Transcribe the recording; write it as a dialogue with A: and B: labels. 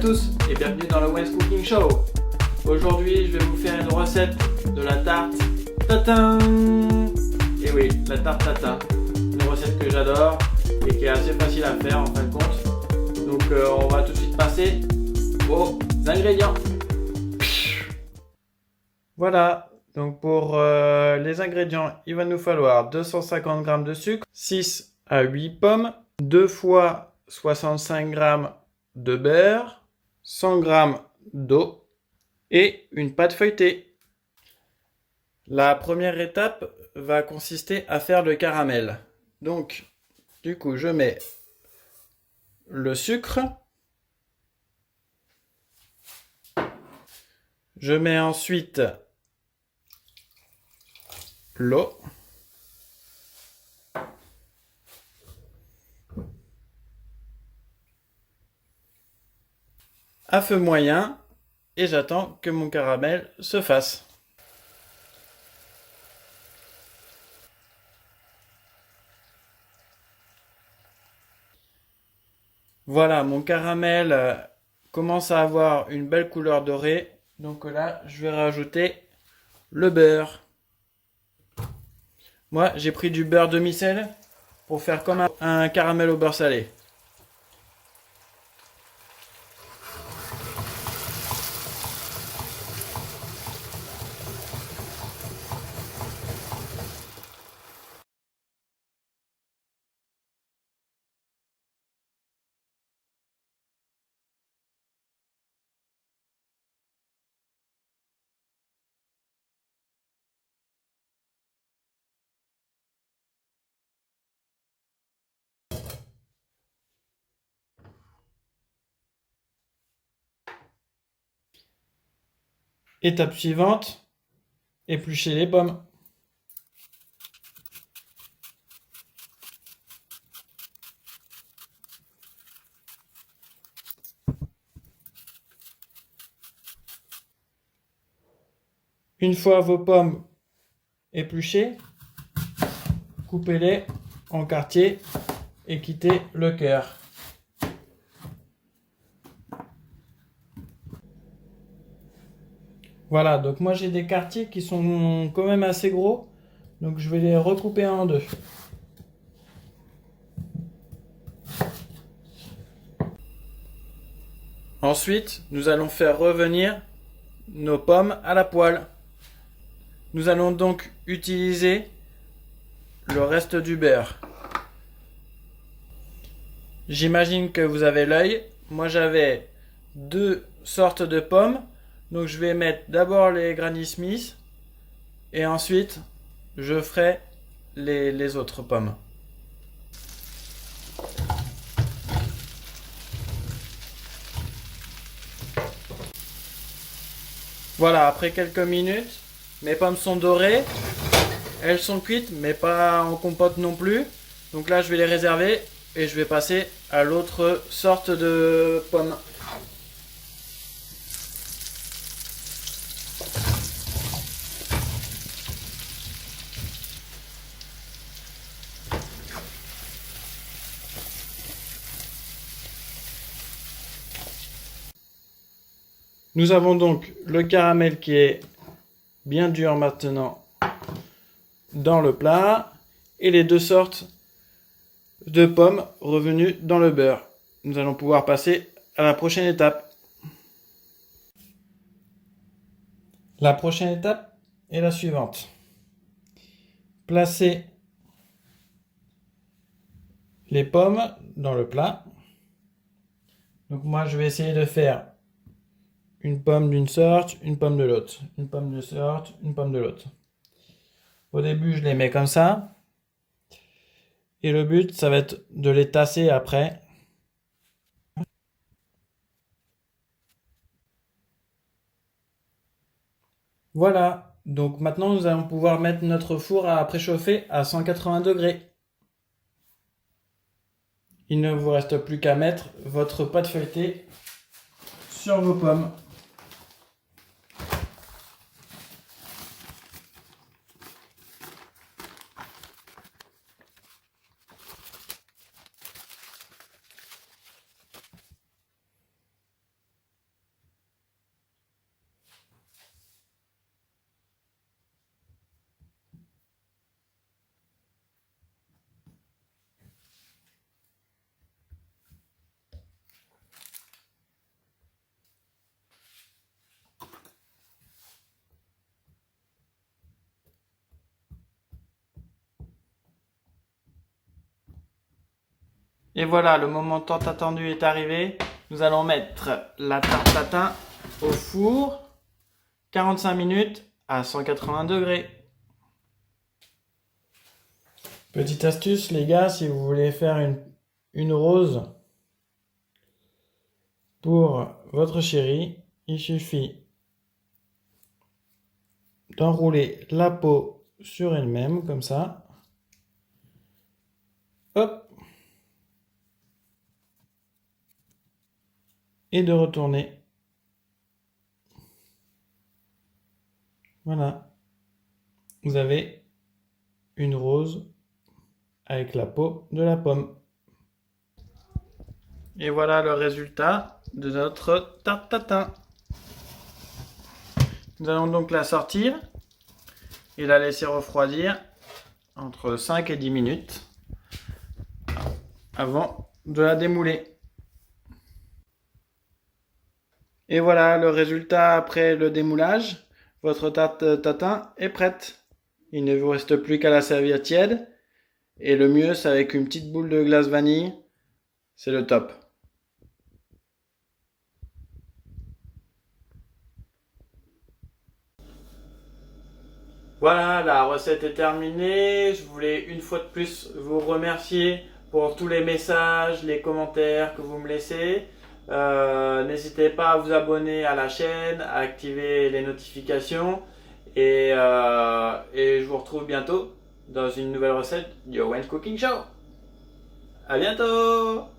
A: tous et bienvenue dans le West Cooking Show. Aujourd'hui, je vais vous faire une recette de la tarte tatin. Et oui, la tarte tatin, une recette que j'adore et qui est assez facile à faire en fin de compte. Donc on va tout de suite passer aux ingrédients. Voilà, donc pour les ingrédients, il va nous falloir 250 g de sucre, 6 à 8 pommes, 2 fois 65 g de beurre, 100 g d'eau et une pâte feuilletée. La première étape va consister à faire le caramel. Donc, du coup, je mets le sucre, je mets ensuite l'eau, à feu moyen et j'attends que mon caramel se fasse. Voilà, mon caramel commence à avoir une belle couleur dorée. Donc là, je vais rajouter le beurre. Moi, j'ai pris du beurre demi-sel pour faire comme un caramel au beurre salé. Étape suivante, éplucher les pommes. Une fois vos pommes épluchées, coupez-les en quartiers et quittez le cœur. Voilà, donc moi j'ai des quartiers qui sont quand même assez gros, donc je vais les recouper en deux. Ensuite, nous allons faire revenir nos pommes à la poêle. Nous allons donc utiliser le reste du beurre. J'imagine que vous avez l'œil. Moi j'avais deux sortes de pommes. Donc je vais mettre d'abord les Granny Smith et ensuite je ferai les autres pommes. Voilà, après quelques minutes, mes pommes sont dorées. Elles sont cuites mais pas en compote non plus. Donc là je vais les réserver et je vais passer à l'autre sorte de pommes. Nous avons donc le caramel qui est bien dur maintenant dans le plat et les deux sortes de pommes revenues dans le beurre. Nous allons pouvoir passer à la prochaine étape. La prochaine étape est la suivante. Placez les pommes dans le plat. Donc moi je vais essayer de faire une pomme d'une sorte, une pomme de l'autre, une pomme de sorte, une pomme de l'autre. Au début je les mets comme ça. Et le but ça va être de les tasser après. Voilà, donc maintenant nous allons pouvoir mettre notre four à préchauffer à 180 degrés. Il ne vous reste plus qu'à mettre votre pâte feuilletée sur vos pommes. Et voilà, le moment tant attendu est arrivé. Nous allons mettre la tarte tatin au four. 45 minutes à 180 degrés. Petite astuce les gars, si vous voulez faire une rose pour votre chérie, il suffit d'enrouler la peau sur elle-même comme ça. Hop. Et de retourner. Voilà. Vous avez une rose avec la peau de la pomme. Et voilà le résultat de notre tarte tatin. Nous allons donc la sortir et la laisser refroidir entre 5 et 10 minutes avant de la démouler. Et voilà le résultat après le démoulage. Votre tarte tatin est prête. Il ne vous reste plus qu'à la servir tiède. Et le mieux, c'est avec une petite boule de glace vanille. C'est le top. Voilà, la recette est terminée. Je voulais une fois de plus vous remercier pour tous les messages, les commentaires que vous me laissez. N'hésitez pas à vous abonner à la chaîne, à activer les notifications. Et je vous retrouve bientôt dans une nouvelle recette du Owen's Cooking Show. À bientôt!